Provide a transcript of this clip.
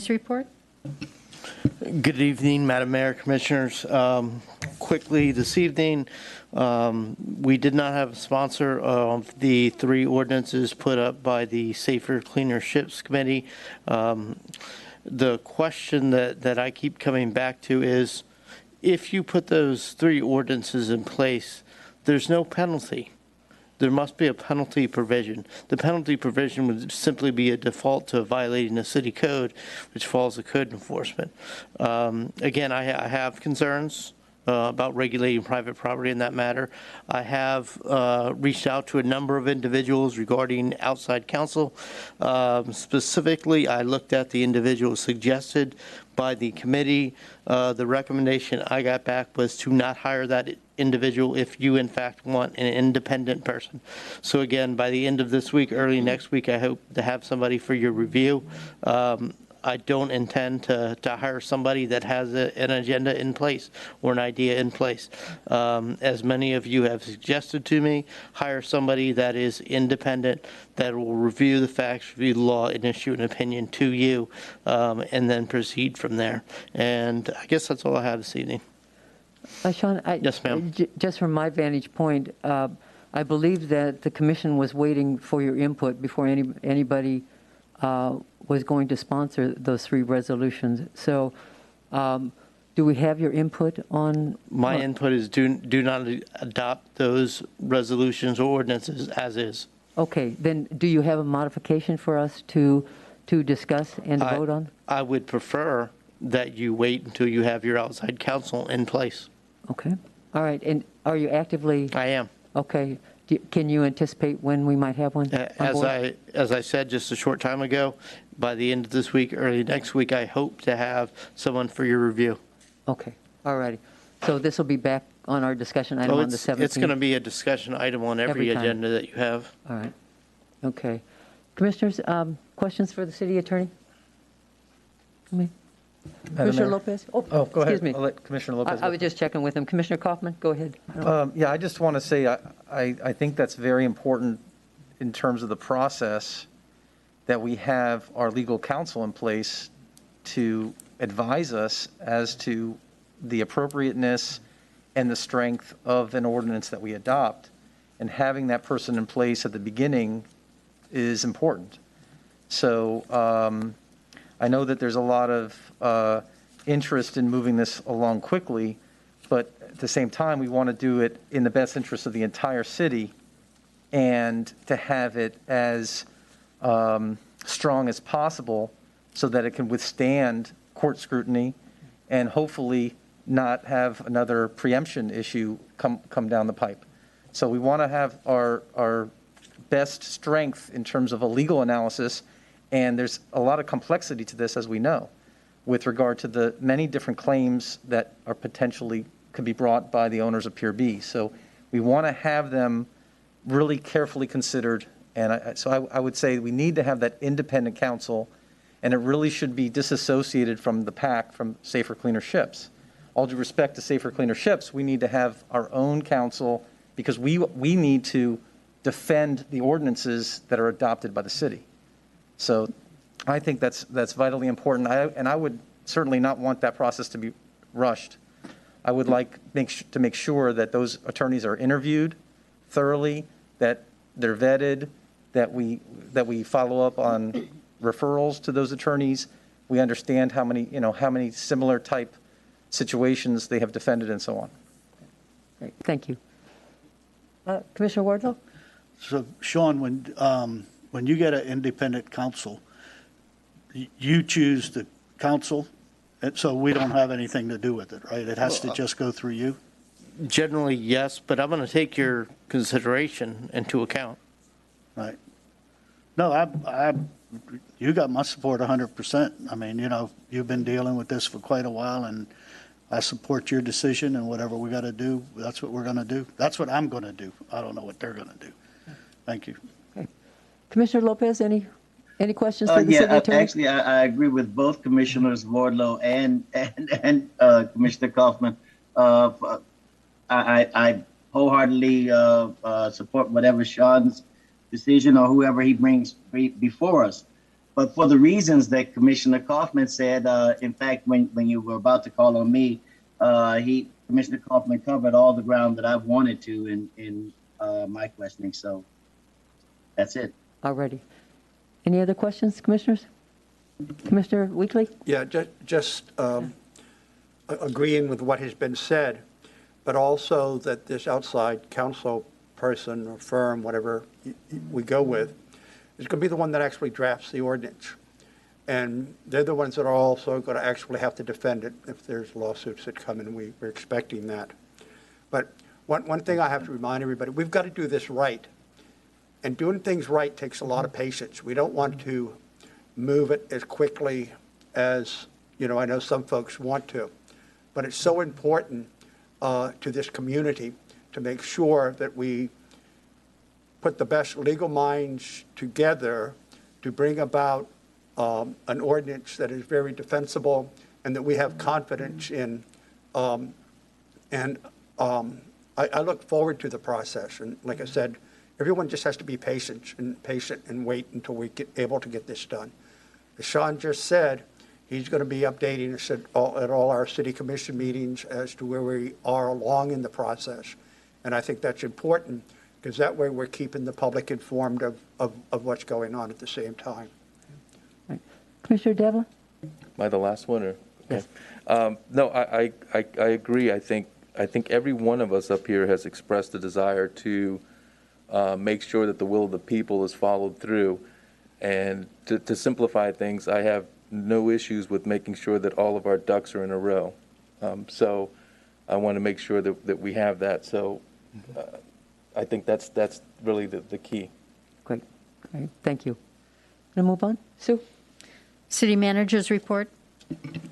Report. Good evening, Madam Mayor, Commissioners. Quickly this evening, we did not have a sponsor of the 3 ordinances put up by the Safer, Cleaner Ships Committee. The question that I keep coming back to is, if you put those 3 ordinances in place, there's no penalty. There must be a penalty provision. The penalty provision would simply be a default to violating the city code, which falls to code enforcement. Again, I have concerns about regulating private property in that matter. I have reached out to a number of individuals regarding outside counsel. Specifically, I looked at the individuals suggested by the committee. The recommendation I got back was to not hire that individual if you in fact want an independent person. So again, by the end of this week, early next week, I hope to have somebody for your review. I don't intend to hire somebody that has an agenda in place or an idea in place. As many of you have suggested to me, hire somebody that is independent, that will review the facts, review the law, and issue an opinion to you, and then proceed from there. And I guess that's all I have this evening. Shawn, Yes, ma'am. Just from my vantage point, I believe that the commission was waiting for your input before anybody was going to sponsor those 3 resolutions. So do we have your input on? My input is do not adopt those resolutions or ordinances as is. Okay, then do you have a modification for us to discuss and to vote on? I would prefer that you wait until you have your outside counsel in place. Okay. All right. And are you actively? I am. Okay. Can you anticipate when we might have one? As I said just a short time ago, by the end of this week, early next week, I hope to have someone for your review. Okay. All righty. So this will be back on our discussion item on the 17th? It's going to be a discussion item on every agenda that you have. All right. Okay. Commissioners, questions for the city attorney? Commissioner Lopez? Oh, go ahead. Excuse me. I'll let Commissioner Lopez. I was just checking with him. Commissioner Kaufman, go ahead. Yeah, I just want to say I think that's very important in terms of the process that we have our legal counsel in place to advise us as to the appropriateness and the strength of an ordinance that we adopt. And having that person in place at the beginning is important. So I know that there's a lot of interest in moving this along quickly, but at the same time, we want to do it in the best interest of the entire city and to have it as strong as possible so that it can withstand court scrutiny and hopefully not have another preemption issue come down the pipe. So we want to have our best strength in terms of a legal analysis. And there's a lot of complexity to this, as we know, with regard to the many different claims that are potentially could be brought by the owners of Pier B. So we want to have them really carefully considered. And so I would say we need to have that independent counsel, and it really should be disassociated from the PAC, from Safer, Cleaner Ships. All due respect to Safer, Cleaner Ships, we need to have our own counsel because we need to defend the ordinances that are adopted by the city. So I think that's vitally important. And I would certainly not want that process to be rushed. I would like to make sure that those attorneys are interviewed thoroughly, that they're vetted, that we follow up on referrals to those attorneys. We understand how many similar type situations they have defended and so on. Great. Thank you. Commissioner Wardlow? So, Shawn, when you get an independent counsel, you choose the counsel, and so we don't have anything to do with it, right? It has to just go through you? Generally, yes, but I'm going to take your consideration into account. Right. No, you got my support 100%. I mean, you've been dealing with this for quite a while, and I support your decision, and whatever we got to do, that's what we're going to do. That's what I'm going to do. I don't know what they're going to do. Thank you. Okay. Commissioner Lopez, any questions for the city attorney? Actually, I agree with both Commissioners Wardlow and Commissioner Kaufman. I wholeheartedly support whatever Shawn's decision or whoever he brings before us. but for the reasons that Commissioner Kaufman said, in fact, when you were about to call on me, Commissioner Kaufman covered all the ground that I wanted to in my questioning. So that's it. Alrighty. Any other questions, commissioners? Commissioner Weekly? Yeah, just agreeing with what has been said, but also that this outside counsel person or firm, whatever we go with, is going to be the one that actually drafts the ordinance. And they're the ones that are also going to actually have to defend it if there's lawsuits that come in. We're expecting that. But one thing I have to remind everybody, we've got to do this right. And doing things right takes a lot of patience. We don't want to move it as quickly as, I know some folks want to. But it's so important to this community to make sure that we put the best legal minds together to bring about an ordinance that is very defensible and that we have confidence in. I look forward to the process. And like I said, everyone just has to be patient and wait until we get able to get this done. As Shawn just said, he's going to be updating us at all our city commission meetings as to where we are along in the process. And I think that's important because that way we're keeping the public informed of what's going on at the same time. Right. Commissioner Devlin? Am I the last one, or? Okay. Yes. No, I agree. I think every one of us up here has expressed a desire to make sure that the will of the people is followed through. And to simplify things, I have no issues with making sure that all of our ducks are in a row. So I want to make sure that we have that. So I think that's really the key. Great. Thank you. Going to move on? Sue? City Manager's report.